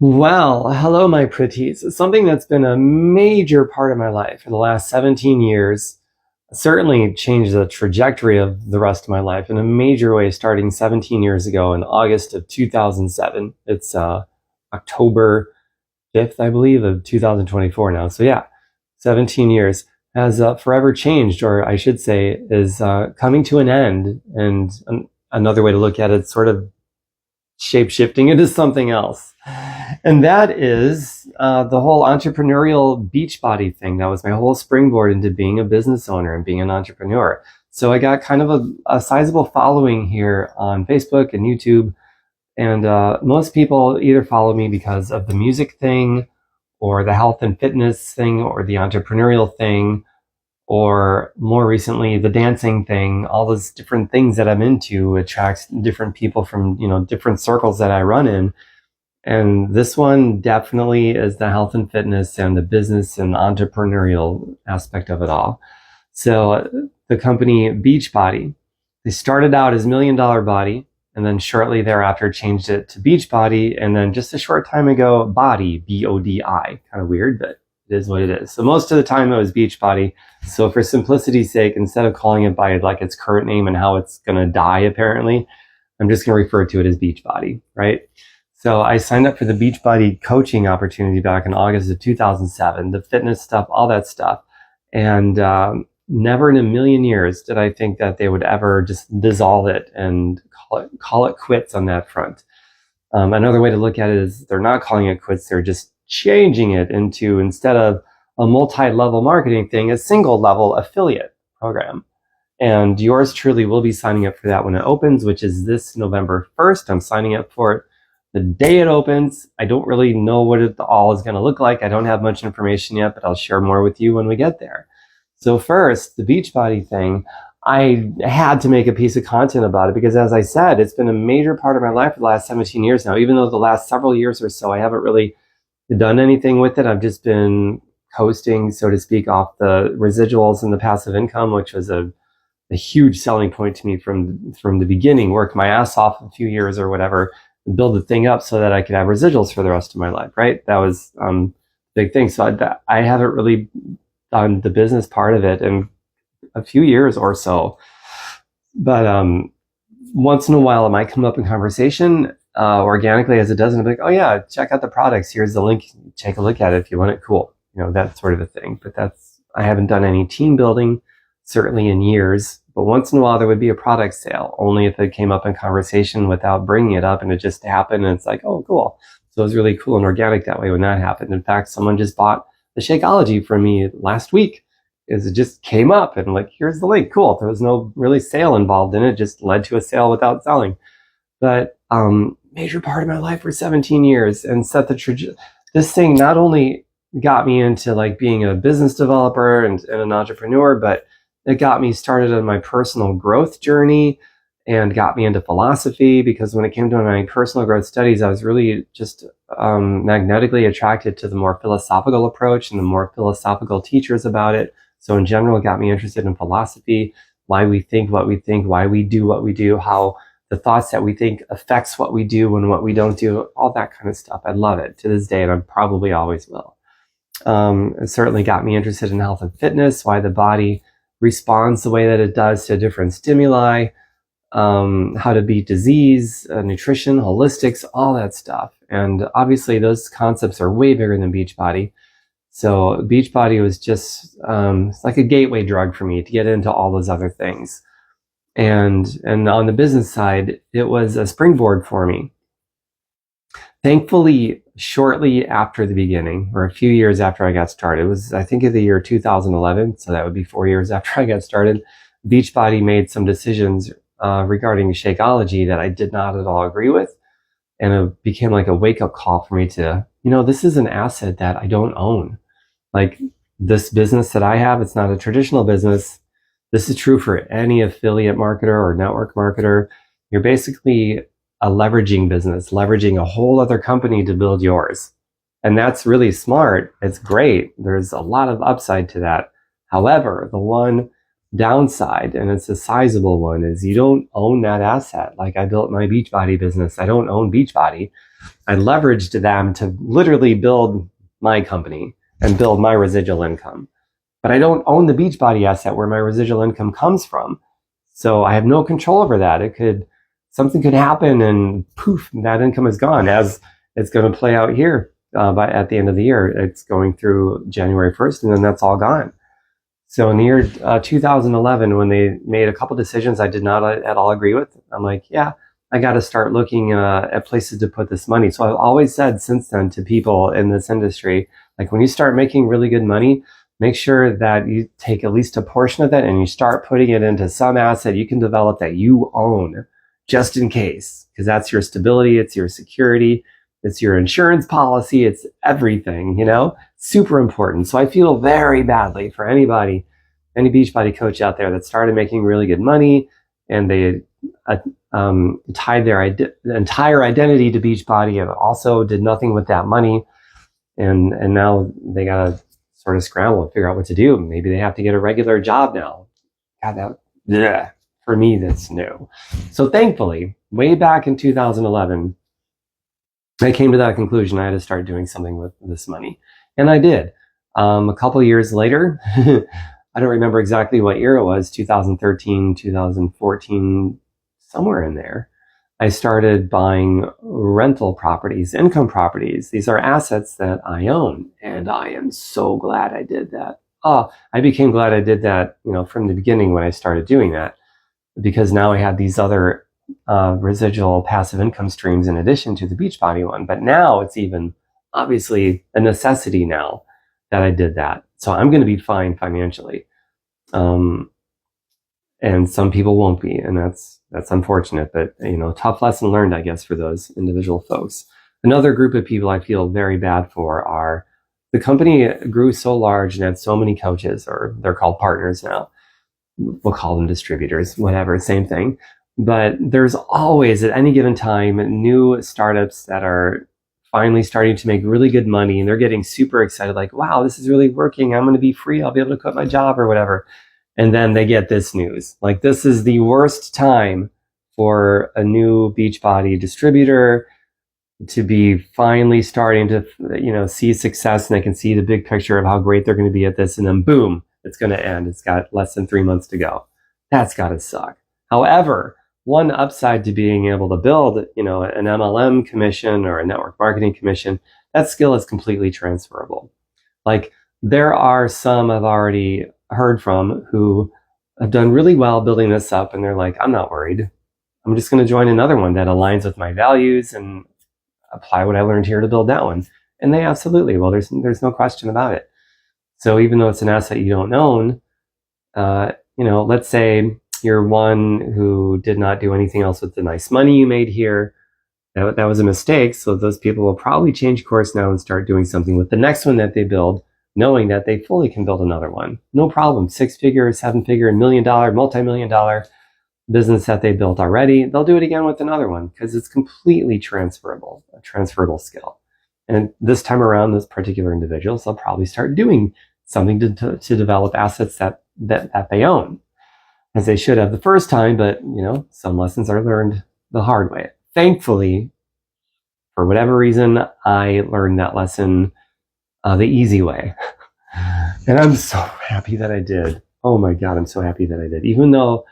Well, hello, my pretties. Something that's been a major part of my life for the last 17 years, certainly changed the trajectory of the rest of my life in a major way starting 17 years ago in August of 2007. It's October 5th, I believe, of 2024 now. So, yeah, 17 years has forever changed, or I should say, is coming to an end. And another way to look at it, sort of shape shifting into something else. And that is the whole entrepreneurial beachbody thing. That was my whole springboard into being a business owner and being an entrepreneur. So I got kind of a sizable following here on Facebook and YouTube. And most people either follow me because of the music thing or the health and fitness thing or the entrepreneurial thing, or more recently, the dancing thing. All those different things that I'm into attracts different people from, different circles that I run in. And this one definitely is the health and fitness and the business and entrepreneurial aspect of it all. So the company Beachbody, they started out as $1 Million Body, and then shortly thereafter changed it to Beachbody, and then just a short time ago, Body, Bodi. Kind of weird, but it is what it is. So most of the time it was Beachbody. So for simplicity's sake, instead of calling it by like its current name and how it's going to die, apparently, I'm just going to refer to it as Beachbody, right? So I signed up for the Beachbody coaching opportunity back in August of 2007, the fitness stuff, all that stuff. And never in a million years did I think that they would ever just dissolve it and call it quits on that front. Another way to look at it is they're not calling it quits. They're just changing it into, instead of a multi-level marketing thing, a single level affiliate program. And yours truly will be signing up for that when it opens, which is this November 1st. I'm signing up for it the day it opens. I don't really know what it all is going to look like. I don't have much information yet, but I'll share more with you when we get there. So first, the Beachbody thing, I had to make a piece of content about it because, as I said, it's been a major part of my life for the last 17 years now. Even though the last several years or so I haven't really done anything with it, I've just been coasting, so to speak, off the residuals and the passive income, which was a huge selling point to me from the beginning. Work my ass off a few years or whatever, build the thing up so that I could have residuals for the rest of my life, right? That was big thing. So I haven't really done the business part of it in a few years or so. But once in a while, it might come up in conversation organically as it does. And I'm like, oh yeah, check out the products. Here's the link. Take a look at it if you want it. Cool. That sort of a thing. But I haven't done any team building, certainly in years. But once in a while, there would be a product sale, only if it came up in conversation without bringing it up, and it just happened. And it's like, oh, cool. So it was really cool and organic that way when that happened. In fact, someone just bought the Shakeology from me last week. It just came up and like, here's the link. Cool. There was no really sale involved in it. Just led to a sale without selling. But major part of my life for 17 years and set the trajectory. This thing not only got me into like being a business developer and an entrepreneur, but it got me started on my personal growth journey and got me into philosophy, because when it came to my personal growth studies, I was really just magnetically attracted to the more philosophical approach and the more philosophical teachers about it. So in general, it got me interested in philosophy, why we think what we think, why we do what we do, how the thoughts that we think affects what we do and what we don't do, all that kind of stuff. I love it to this day, and I probably always will. It certainly got me interested in health and fitness, why the body responds the way that it does to different stimuli, how to beat disease, nutrition, holistics, all that stuff. And obviously those concepts are way bigger than Beachbody. So Beachbody was just like a gateway drug for me to get into all those other things. And on the business side, it was a springboard for me. Thankfully, shortly after the beginning, or a few years after I got started, it was, I think, of the year 2011, so that would be 4 years after I got started, Beachbody made some decisions regarding Shakeology that I did not at all agree with. And it became like a wake-up call for me to, this is an asset that I don't own. Like this business that I have, it's not a traditional business. This is true for any affiliate marketer or network marketer. You're basically a leveraging business, leveraging a whole other company to build yours. And that's really smart. It's great. There's a lot of upside to that. However, the one downside, and it's a sizable one, is you don't own that asset. Like I built my Beachbody business. I don't own Beachbody. I leveraged them to literally build my company and build my residual income. But I don't own the Beachbody asset where my residual income comes from. So I have no control over that. Something could happen and poof, that income is gone, as it's going to play out here at the end of the year. It's going through January 1st, and then that's all gone. So in the year 2011, when they made a couple decisions I did not at all agree with, I'm like, yeah, I got to start looking at places to put this money. So I've always said since then to people in this industry, like when you start making really good money, make sure that you take at least a portion of that and you start putting it into some asset you can develop that you own, just in case, because that's your stability, it's your security, it's your insurance policy, it's everything, super important. So I feel very badly for any Beachbody coach out there that started making really good money and they tied their entire identity to Beachbody and also did nothing with that money. And now they got to sort of scramble and figure out what to do. Maybe they have to get a regular job now. God, for me, that's new. So thankfully, way back in 2011, I came to that conclusion. I had to start doing something with this money. And I did. A couple of years later, I don't remember exactly what year it was, 2013, 2014, somewhere in there, I started buying rental properties, income properties. These are assets that I own. And I am so glad I did that. I became glad I did that, from the beginning when I started doing that, because now I had these other residual passive income streams in addition to the Beachbody one. But now it's even obviously a necessity now that I did that. So I'm going to be fine financially. And some people won't be, and that's unfortunate, but tough lesson learned, I guess, for those individual folks. Another group of people I feel very bad for are the company grew so large and had so many coaches, or they're called partners now. We'll call them distributors, whatever, same thing. But there's always at any given time new startups that are finally starting to make really good money, and they're getting super excited, like, wow, this is really working. I'm going to be free. I'll be able to quit my job or whatever. And then they get this news. Like, this is the worst time for a new Beachbody distributor to be finally starting to, see success, and they can see the big picture of how great they're going to be at this. And then boom, it's going to end. It's got less than 3 months to go. That's got to suck. However, one upside to being able to build, an MLM commission or a network marketing commission, that skill is completely transferable. Like, there are some I've already heard from who have done really well building this up, and they're like, I'm not worried. I'm just going to join another one that aligns with my values and apply what I learned here to build that one. And they absolutely will. There's no question about it. So even though it's an asset you don't own, let's say you're one who did not do anything else with the nice money you made here. That was a mistake. So those people will probably change course now and start doing something with the next one that they build, knowing that they fully can build another one. No problem. 6-figure, 7-figure, $1 million, multi-million-dollar business that they built already. They'll do it again with another one because it's completely transferable, a transferable skill. And this time around, those particular individuals, they'll probably start doing something to develop assets that they own, as they should have the first time. But, some lessons are learned the hard way. Thankfully, for whatever reason, I learned that lesson the easy way. And I'm so happy that I did. Oh my God, I'm so happy that I did. Even though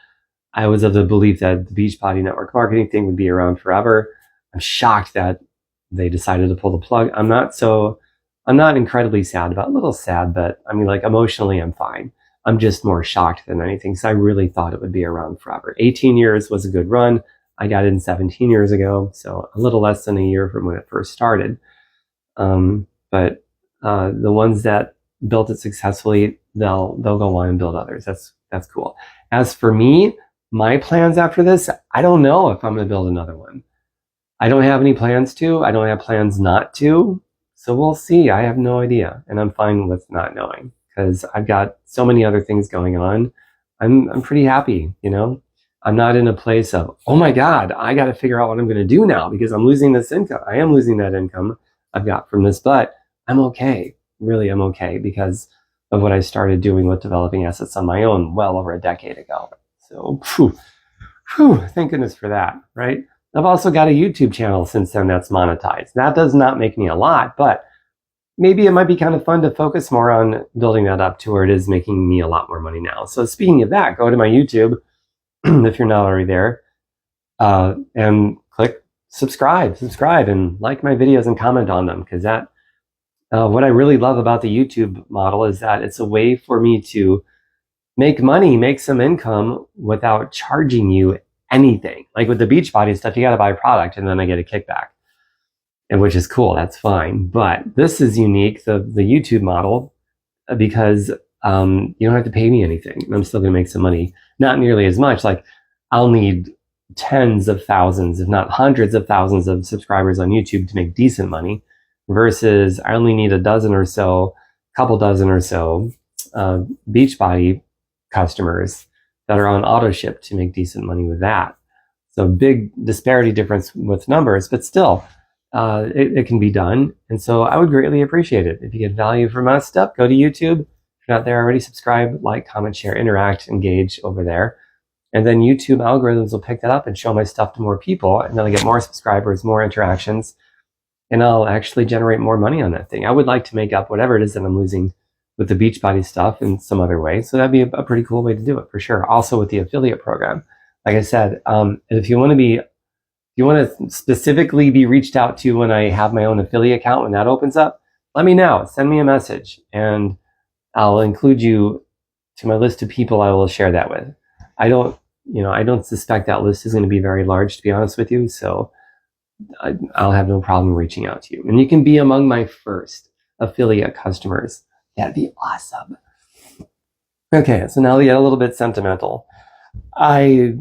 I was of the belief that the Beachbody network marketing thing would be around forever, I'm shocked that they decided to pull the plug. I'm not incredibly sad about it, a little sad, but I mean, like, emotionally, I'm fine. I'm just more shocked than anything, because I really thought it would be around forever. 18 years was a good run. I got in 17 years ago, so a little less than a year from when it first started. But the ones that built it successfully, they'll go on and build others. That's cool. As for me, my plans after this, I don't know if I'm going to build another one. I don't have any plans to. I don't have plans not to. So we'll see. I have no idea, and I'm fine with not knowing, because I've got so many other things going on. I'm pretty happy, I'm not in a place of, oh my God, I got to figure out what I'm going to do now because I'm losing this income. I am losing that income I've got from this, but I'm okay. Really, I'm okay, because of what I started doing with developing assets on my own well over a decade ago. So, thank goodness for that, right? I've also got a YouTube channel since then that's monetized. That does not make me a lot, but maybe it might be kind of fun to focus more on building that up to where it is making me a lot more money now. So speaking of that, go to my YouTube if you're not already there, and click subscribe, and like my videos and comment on them, because that what I really love about the YouTube model is that it's a way for me to make money, make some income without charging you anything. Like with the Beachbody stuff, you got to buy a product and then I get a kickback, and which is cool. That's fine. But this is unique, the YouTube model, because you don't have to pay me anything, and I'm still going to make some money. Not nearly as much. Like I'll need tens of thousands, if not hundreds of thousands of subscribers on YouTube to make decent money, versus I only need a couple dozen or so Beachbody customers that are on auto ship to make decent money with that. So big disparity difference with numbers, but still it can be done. And so I would greatly appreciate it. If you get value from my stuff, go to YouTube. If you're not there already, subscribe, like, comment, share, interact, engage over there. And then YouTube algorithms will pick that up and show my stuff to more people, and then I get more subscribers, more interactions, and I'll actually generate more money on that thing. I would like to make up whatever it is that I'm losing with the Beachbody stuff in some other way. So that'd be a pretty cool way to do it for sure. Also with the affiliate program, like I said, if you want to specifically be reached out to when I have my own affiliate account, when that opens up, let me know. Send me a message, and I'll include you to my list of people I will share that with. I don't suspect that list is going to be very large, to be honest with you. So I'll have no problem reaching out to you. And you can be among my first affiliate customers. That'd be awesome. Okay, so now we get a little bit sentimental. I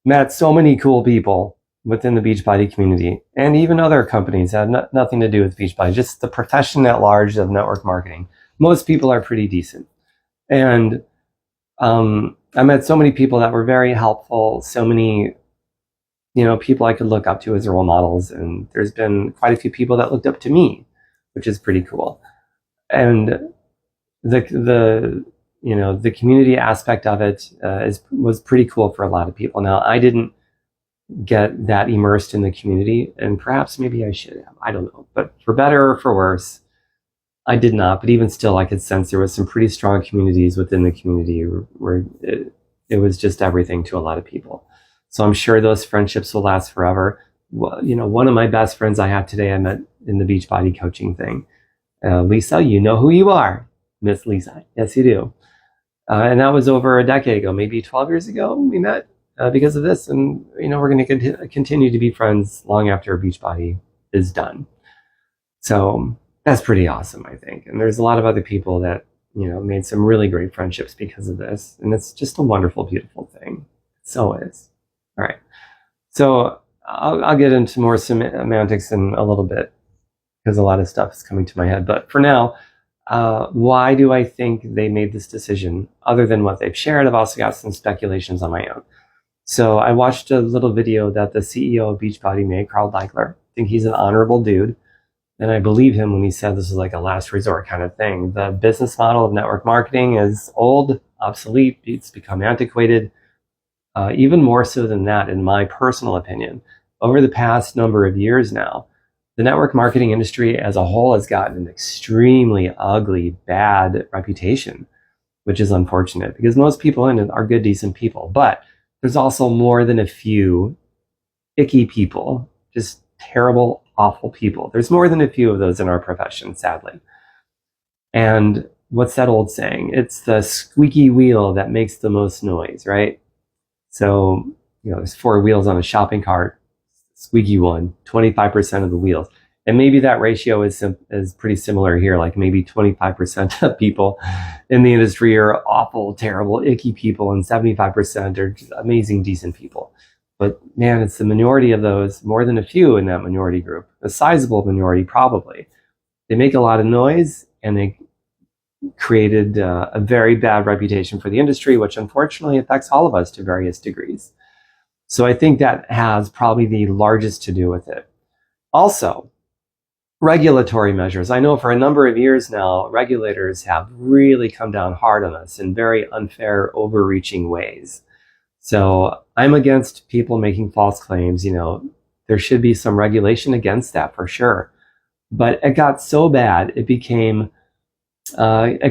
met so many cool people within the Beachbody community, and even other companies that had nothing to do with Beachbody, just the profession at large of network marketing. Most people are pretty decent. And I met so many people that were very helpful, so many people I could look up to as role models, and there's been quite a few people that looked up to me, which is pretty cool. And the community aspect of it was pretty cool for a lot of people. Now, I didn't get that immersed in the community, and perhaps maybe I should have. I don't know, but for better or for worse, I did not. But even still, I could sense there was some pretty strong communities within the community where it was just everything to a lot of people. So I'm sure those friendships will last forever. Well, one of my best friends I have today, I met in the Beachbody coaching thing. Lisa, you know who you are, Miss Lisa. Yes, you do. And that was over a decade ago, maybe 12 years ago. We met because of this, and we're going to continue to be friends long after Beachbody is done. So that's pretty awesome, I think. And there's a lot of other people that made some really great friendships because of this, and it's just a wonderful, beautiful thing. So is. All right. So I'll get into more semantics in a little bit, because a lot of stuff is coming to my head. But for now, why do I think they made this decision? Other than what they've shared, I've also got some speculations on my own. So I watched a little video that the CEO of Beachbody made, Carl Deichler. I think he's an honorable dude, and I believe him when he said this is like a last resort kind of thing. The business model of network marketing is old, obsolete. It's become antiquated. Even more so than that, in my personal opinion. Over the past number of years now, the network marketing industry as a whole has gotten an extremely ugly, bad reputation, which is unfortunate, because most people in it are good, decent people. But there's also more than a few icky people, just terrible, awful people. There's more than a few of those in our profession, sadly. And what's that old saying? It's the squeaky wheel that makes the most noise, right? So, there's 4 wheels on a shopping cart, squeaky one, 25% of the wheels. And maybe that ratio is pretty similar here. Like maybe 25% of people in the industry are awful, terrible, icky people, and 75% are just amazing, decent people. But man, it's the minority of those, more than a few in that minority group, a sizable minority probably. They make a lot of noise, and they created a very bad reputation for the industry, which unfortunately affects all of us to various degrees. So I think that has probably the largest to do with it. Also, Regulatory measures. I know for a number of years now, regulators have really come down hard on us in very unfair, overreaching ways. So I'm against people making false claims. There should be some regulation against that for sure. But it got so bad, it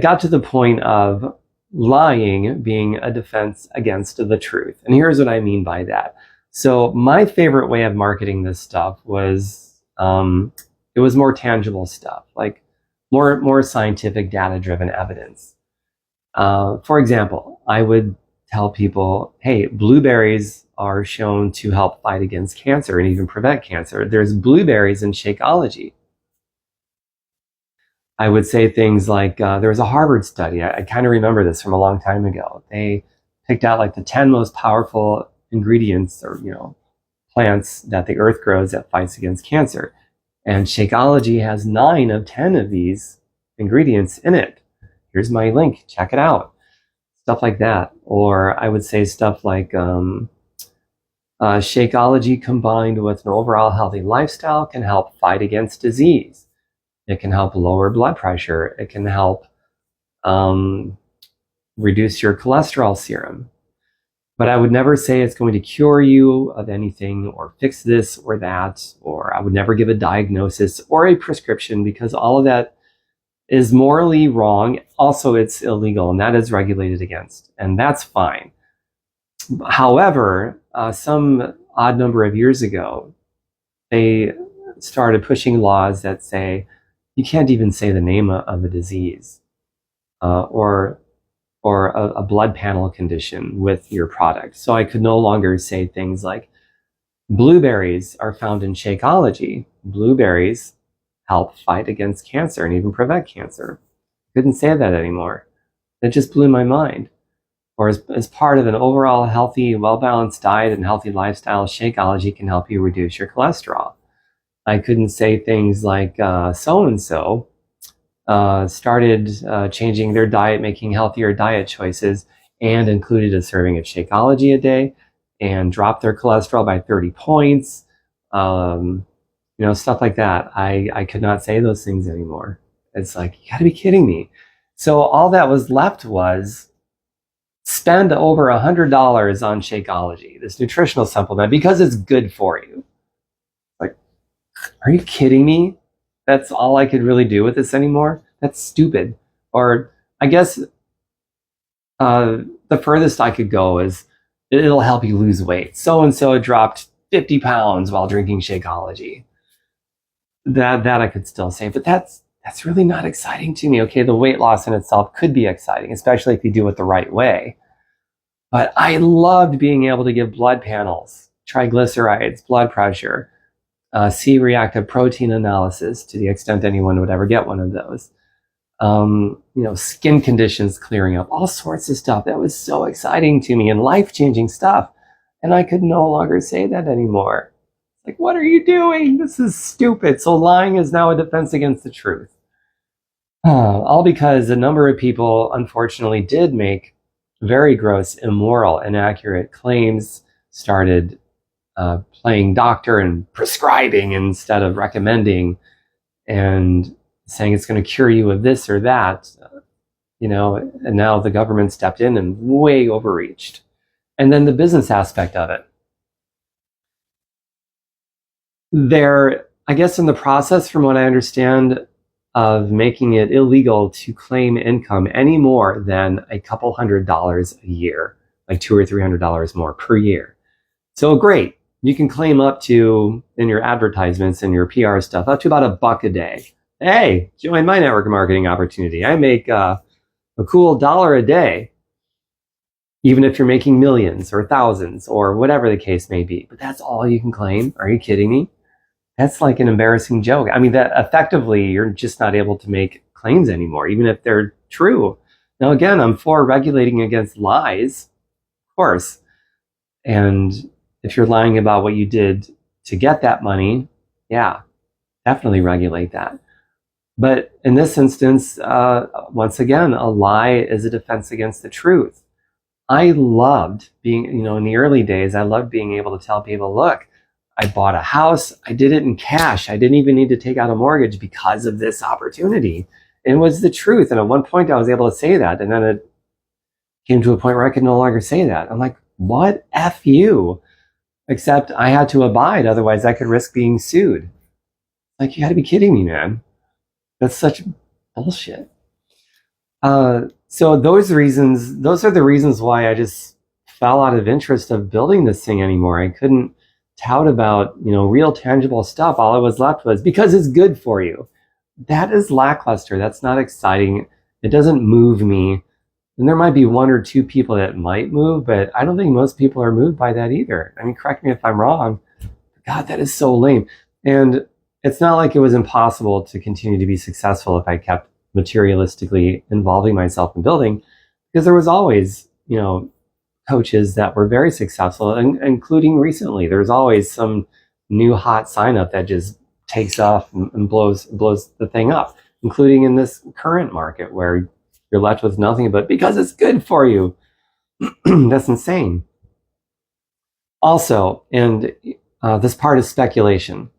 got to the point of lying being a defense against the truth. And here's what I mean by that. So my favorite way of marketing this stuff was, it was more tangible stuff, like more scientific, data-driven evidence. For example, I would tell people, hey, blueberries are shown to help fight against cancer and even prevent cancer. There's blueberries in Shakeology. I would say things like, there was a Harvard study. I kind of remember this from a long time ago. They picked out like the 10 most powerful ingredients or, plants that the earth grows that fights against cancer. And Shakeology has 9 of 10 of these ingredients in it. Here's my link. Check it out. Stuff like that. Or I would say stuff like, Shakeology combined with an overall healthy lifestyle can help fight against disease. It can help lower blood pressure. It can help reduce your cholesterol serum. But I would never say it's going to cure you of anything or fix this or that, or I would never give a diagnosis or a prescription because all of that is morally wrong. Also, it's illegal and that is regulated against, and that's fine. However, some odd number of years ago, they started pushing laws that say you can't even say the name of a disease or a blood panel condition with your product. So I could no longer say things like blueberries are found in Shakeology. Blueberries help fight against cancer and even prevent cancer. I couldn't say that anymore. It just blew my mind. Or as part of an overall healthy, well-balanced diet and healthy lifestyle, Shakeology can help you reduce your cholesterol. I couldn't say things like so-and-so started changing their diet, making healthier diet choices, and included a serving of Shakeology a day, and dropped their cholesterol by 30 points. Stuff like that. I could not say those things anymore. It's like, you gotta be kidding me. So all that was left was spend over $100 on Shakeology, this nutritional supplement, because it's good for you. Like, are you kidding me? That's all I could really do with this anymore? That's stupid. Or I guess the furthest I could go is it'll help you lose weight. So-and-so dropped 50 pounds while drinking Shakeology. That I could still say, but that's really not exciting to me. Okay, the weight loss in itself could be exciting, especially if you do it the right way. But I loved being able to give blood panels, triglycerides, blood pressure, C-reactive protein analysis, to the extent anyone would ever get one of those. Skin conditions clearing up, all sorts of stuff. That was so exciting to me and life-changing stuff. And I could no longer say that anymore. Like, what are you doing? This is stupid. So lying is now a defense against the truth. All because a number of people, unfortunately, did make very gross, immoral, inaccurate claims, started playing doctor and prescribing instead of recommending, and saying it's going to cure you of this or that, and now the government stepped in and way overreached. And then the business aspect of it. They're, I guess, in the process, from what I understand, of making it illegal to claim income any more than a couple $100 a year, like $200 or $300 more per year. So great, you can claim up to, in your advertisements and your PR stuff, up to about $1 a day. Hey, join my network marketing opportunity. I make a cool $1 a day, even if you're making millions or thousands or whatever the case may be. But that's all you can claim? Are you kidding me? That's like an embarrassing joke. I mean, that effectively, you're just not able to make claims anymore, even if they're true. Now, again, I'm for regulating against lies, of course. And if you're lying about what you did to get that money, yeah, definitely regulate that. But in this instance, once again, a lie is a defense against the truth. I loved being, in the early days, I loved being able to tell people, look, I bought a house. I did it in cash. I didn't even need to take out a mortgage because of this opportunity. And it was the truth. And at one point I was able to say that. And then it came to a point where I could no longer say that. I'm like, what? F you. Except I had to abide. Otherwise I could risk being sued. Like, you gotta be kidding me, man. That's such bullshit. So those are the reasons why I just fell out of interest of building this thing anymore. I couldn't tout about, real tangible stuff. All I was left was because it's good for you. That is lackluster. That's not exciting. It doesn't move me. And there might be one or two people that might move, but I don't think most people are moved by that either. I mean, correct me if I'm wrong. God, that is so lame. And it's not like it was impossible to continue to be successful if I kept materialistically involving myself in building, because there was always, coaches that were very successful, including recently. There's always some new hot sign up that just takes off and blows the thing up, including in this current market where you're left with nothing but because it's good for you. That's insane. Also, and this part is speculation,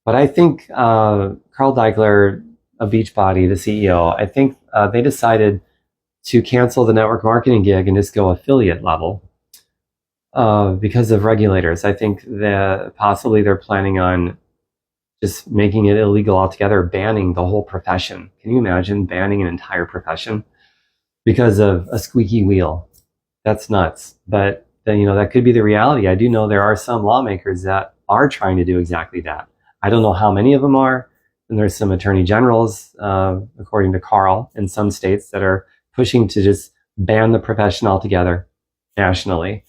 but I think Carl Daikeler of Beachbody, the CEO, I think they decided to cancel the network marketing gig and just go affiliate level because of regulators. I think that possibly they're planning on just making it illegal altogether, banning the whole profession. Can you imagine banning an entire profession because of a squeaky wheel? That's nuts. But then, that could be the reality. I do know there are some lawmakers that are trying to do exactly that. I don't know how many of them are. And there's some attorney generals, according to Carl, in some states that are pushing to just ban the profession altogether nationally.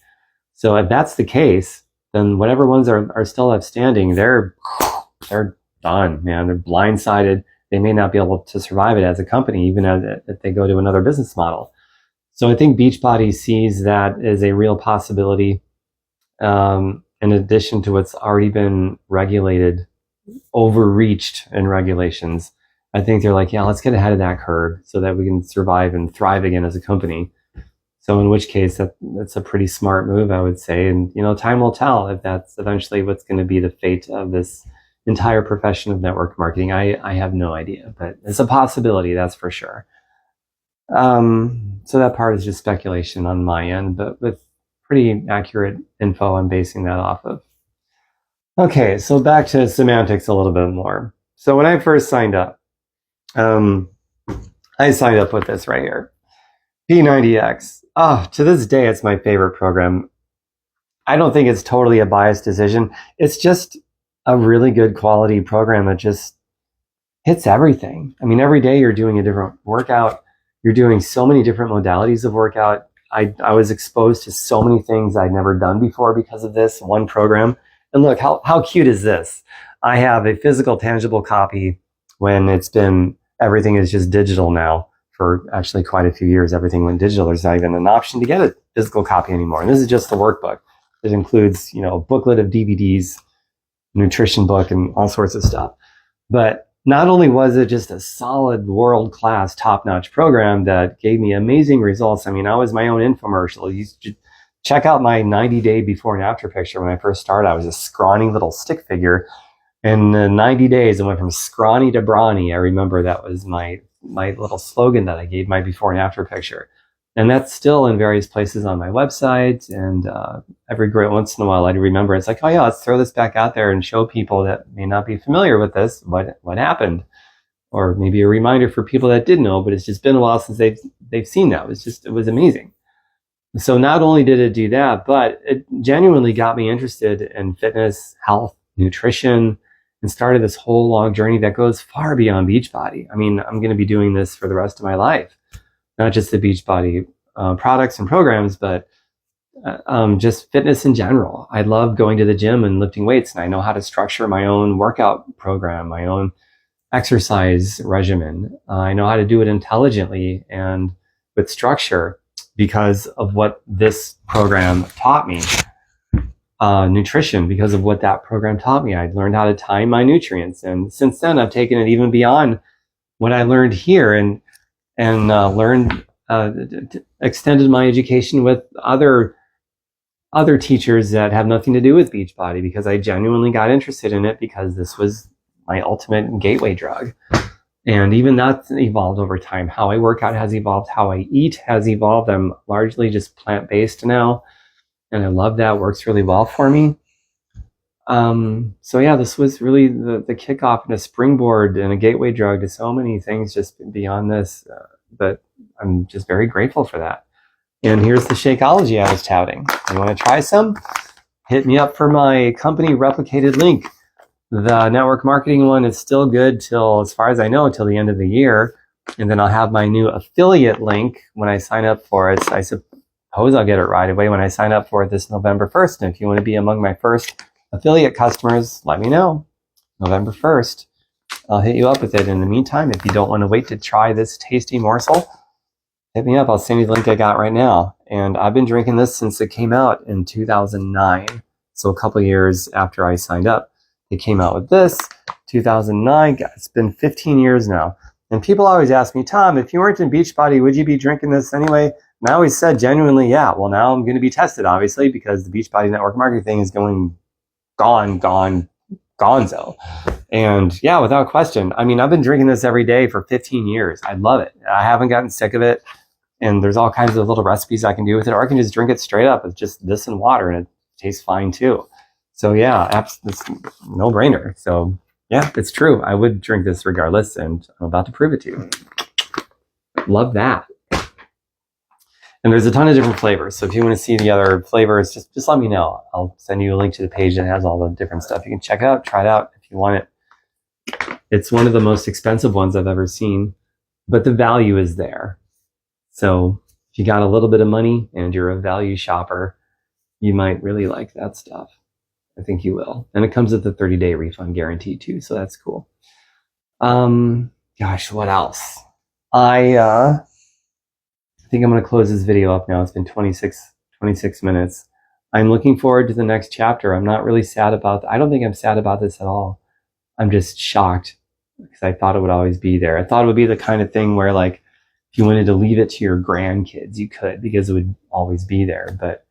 So if that's the case, then whatever ones are still outstanding, they're done, man. They're blindsided. They may not be able to survive it as a company, even if they go to another business model. So I think Beachbody sees that as a real possibility, in addition to what's already been regulated, overreached in regulations. I think they're like, yeah, let's get ahead of that curve so that we can survive and thrive again as a company. So in which case, that's a pretty smart move, I would say. And, time will tell if that's eventually what's going to be the fate of this entire profession of network marketing. I have no idea, but it's a possibility, that's for sure. So that part is just speculation on my end, but with pretty accurate info I'm basing that off of. Okay, so back to semantics a little bit more. So when I first signed up, I signed up with this right here, P90X. Oh, to this day, it's my favorite program. I don't think it's totally a biased decision. It's just a really good quality program that just hits everything. I mean, every day you're doing a different workout. You're doing so many different modalities of workout. I was exposed to so many things I'd never done before because of this one program. And look, how cute is this? I have a physical, tangible copy when everything is just digital now. For actually quite a few years, everything went digital. There's not even an option to get a physical copy anymore. And this is just the workbook. It includes, a booklet of DVDs, nutrition book, and all sorts of stuff. But not only was it just a solid, world-class, top-notch program that gave me amazing results. I mean, I was my own infomercial. You should check out my 90-day before and after picture. When I first started, I was a scrawny little stick figure. In 90 days, I went from scrawny to brawny. I remember that was my little slogan that I gave my before and after picture. And that's still in various places on my website. And every great once in a while, I'd remember, it's like, oh yeah, let's throw this back out there and show people that may not be familiar with this, what happened. Or maybe a reminder for people that did know, but it's just been a while since they've seen that. It was amazing. So not only did it do that, but it genuinely got me interested in fitness, health, nutrition, and started this whole long journey that goes far beyond Beachbody. I mean, I'm going to be doing this for the rest of my life, not just the Beachbody products and programs, but just fitness in general. I love going to the gym and lifting weights, and I know how to structure my own workout program, my own exercise regimen. I know how to do it intelligently and with structure because of what this program taught me. Nutrition, because of what that program taught me. I learned how to time my nutrients, and since then I've taken it even beyond what I learned here, and extended my education with other other teachers that have nothing to do with Beachbody, because I genuinely got interested in it because this was my ultimate gateway drug. And even that's evolved over time. How I work out has evolved. How I eat has evolved. I'm largely just plant-based now, and I love that. Works really well for me. So yeah, this was really the kickoff and a springboard and a gateway drug to so many things just beyond this. But I'm just very grateful for that. And here's the Shakeology I was touting. You want to try some? Hit me up for my company replicated link. The network marketing one is still good till, as far as I know, till the end of the year. And then I'll have my new affiliate link when I sign up for it. So I suppose I'll get it right away when I sign up for it this November 1st. And if you want to be among my first affiliate customers, let me know. November 1st. I'll hit you up with it. In the meantime, if you don't want to wait to try this tasty morsel, hit me up. I'll send you the link I got right now. And I've been drinking this since it came out in 2009. So a couple years after I signed up. It came out with this, 2009. It's been 15 years now. And people always ask me, Tom, if you weren't in Beachbody, would you be drinking this anyway? And I always said genuinely, yeah. Well, now I'm going to be tested, obviously, because the Beachbody network marketing thing is going gonzo. And yeah, without question. I mean, I've been drinking this every day for 15 years. I love it. I haven't gotten sick of it. And there's all kinds of little recipes I can do with it. Or I can just drink it straight up with just this and water, and it tastes fine too. So yeah, it's no brainer. So yeah, it's true. I would drink this regardless, and I'm about to prove it to you. Love that. And there's a ton of different flavors. So if you want to see the other flavors, just let me know. I'll send you a link to the page that has all the different stuff. You can check out, try it out if you want it. It's one of the most expensive ones I've ever seen, but the value is there. So if you got a little bit of money and you're a value shopper, you might really like that stuff. I think you will. And it comes with a 30-day refund guarantee too, so that's cool. Gosh, what else? I think I'm going to close this video up now. It's been 26 minutes. I'm looking forward to the next chapter. I'm not really sad about I don't think I'm sad about this at all. I'm just shocked because I thought it would always be there. I thought it would be the kind of thing where, like, if you wanted to leave it to your grandkids, you could, because it would always be there. But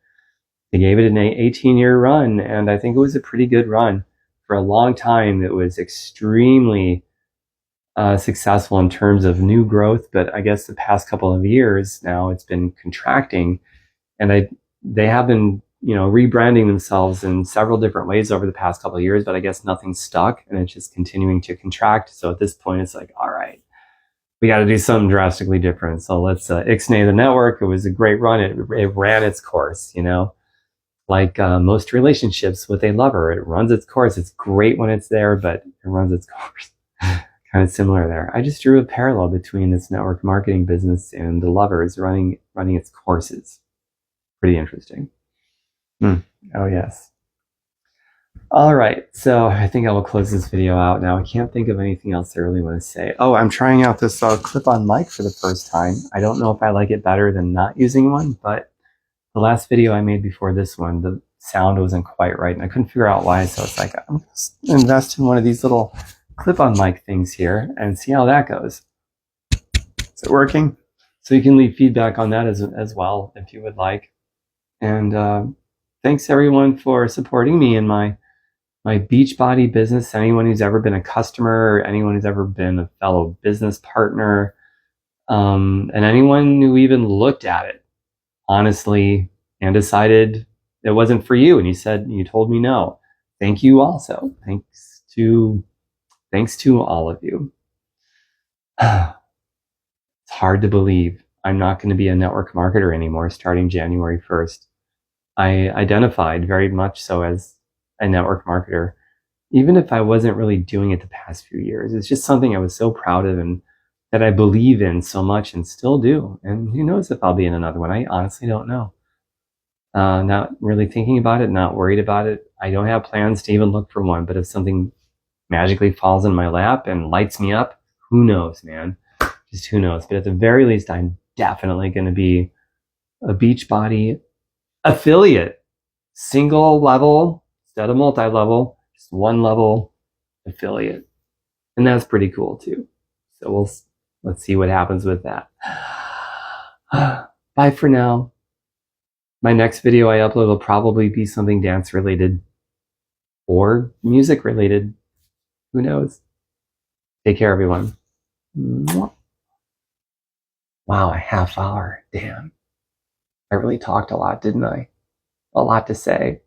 they gave it an 18-year run, and I think it was a pretty good run. For a long time, it was extremely successful in terms of new growth, but I guess the past couple of years now, it's been contracting, and they have been, rebranding themselves in several different ways over the past couple of years, but I guess nothing stuck, and it's just continuing to contract. So at this point, it's like, all right, we got to do something drastically different. So let's ixnay the network. It was a great run. It ran its course, Like most relationships with a lover, it runs its course. It's great when it's there, but it runs its course. Kind of similar there. I just drew a parallel between this network marketing business and the lovers running its courses. Pretty interesting. Oh yes. All right, so I think I will close this video out now. I can't think of anything else I really want to say. Oh, I'm trying out this clip-on mic for the first time. I don't know if I like it better than not using one, but the last video I made before this one, the sound wasn't quite right, and I couldn't figure out why, so it's like, I'm going to invest in one of these little clip-on mic things here and see how that goes. Is it working? So you can leave feedback on that as well, if you would like. And thanks everyone for supporting me in my Beachbody business. Anyone who's ever been a customer, or anyone who's ever been a fellow business partner, and anyone who even looked at it honestly and decided it wasn't for you, and you told me no. Thank you also. Thanks to all of you. It's hard to believe I'm not going to be a network marketer anymore starting January 1st. I identified very much so as a network marketer, even if I wasn't really doing it the past few years. It's just something I was so proud of and that I believe in so much and still do. And who knows if I'll be in another one. I honestly don't know. Not really thinking about it, not worried about it. I don't have plans to even look for one, but if something magically falls in my lap and lights me up, who knows, man? Just who knows? But at the very least, I'm definitely going to be a Beachbody affiliate. Single level instead of multi-level, just one level affiliate. And that's pretty cool too. So let's see what happens with that. Bye for now. My next video I upload will probably be something dance related or music related. Who knows? Take care, everyone. Wow, a half hour. Damn. I really talked a lot, didn't I? A lot to say.